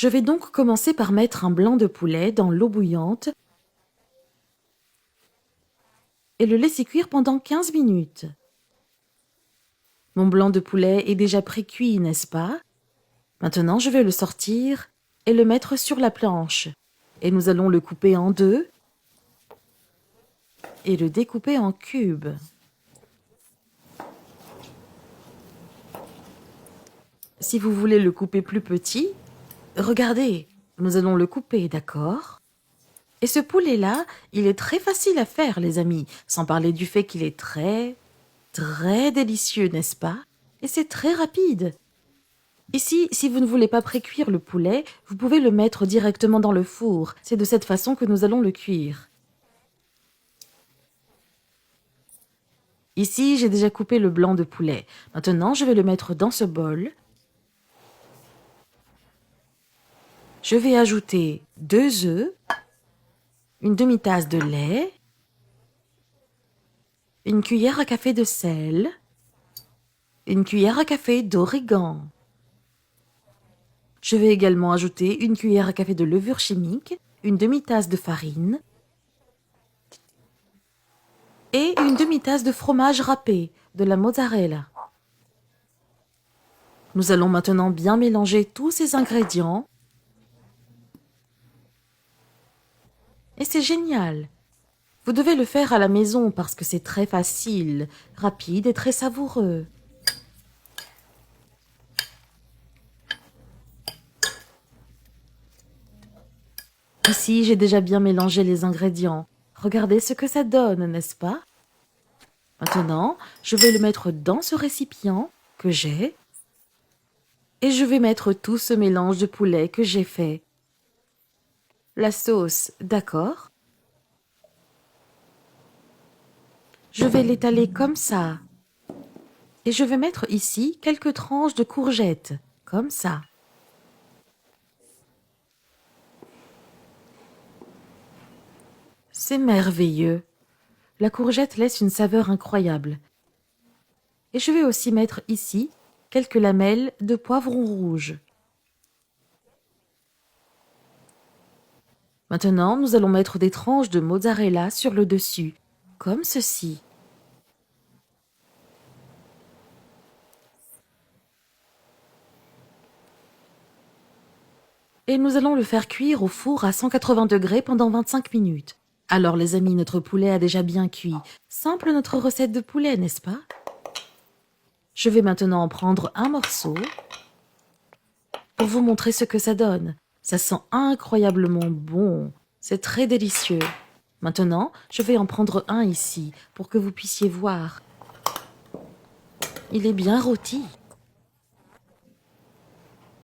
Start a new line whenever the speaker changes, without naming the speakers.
Je vais donc commencer par mettre un blanc de poulet dans l'eau bouillante et le laisser cuire pendant 15 minutes. Mon blanc de poulet est déjà pré-cuit, n'est-ce pas? Maintenant, je vais le sortir et le mettre sur la planche. Et nous allons le couper en deux et le découper en cubes. Si vous voulez le couper plus petit, regardez, nous allons le couper, d'accord? Et ce poulet-là, il est très facile à faire, les amis, sans parler du fait qu'il est très délicieux, n'est-ce pas? Et c'est très rapide. Ici, si vous ne voulez pas pré-cuire le poulet, vous pouvez le mettre directement dans le four. C'est de cette façon que nous allons le cuire. Ici, j'ai déjà coupé le blanc de poulet. Maintenant, je vais le mettre dans ce bol. Je vais ajouter 2 œufs, une demi-tasse de lait, une cuillère à café de sel, une cuillère à café d'origan. Je vais également ajouter une cuillère à café de levure chimique, une demi-tasse de farine et une demi-tasse de fromage râpé, de la mozzarella. Nous allons maintenant bien mélanger tous ces ingrédients. Et c'est génial. Vous devez le faire à la maison parce que c'est très facile, rapide et très savoureux. Ici, j'ai déjà bien mélangé les ingrédients. Regardez ce que ça donne, n'est-ce pas? Maintenant, je vais le mettre dans ce récipient que j'ai et je vais mettre tout ce mélange de poulet que j'ai fait. La sauce, d'accord? Je vais l'étaler comme ça. Et je vais mettre ici quelques tranches de courgettes, comme ça. C'est merveilleux. La courgette laisse une saveur incroyable. Et je vais aussi mettre ici quelques lamelles de poivron rouge. Maintenant, nous allons mettre des tranches de mozzarella sur le dessus, comme ceci. Et nous allons le faire cuire au four à 180 degrés pendant 25 minutes. Alors les amis, notre poulet a déjà bien cuit. Simple notre recette de poulet, n'est-ce pas? Je vais maintenant en prendre un morceau pour vous montrer ce que ça donne. Ça sent incroyablement bon. C'est très délicieux. Maintenant, je vais en prendre un ici pour que vous puissiez voir. Il est bien rôti.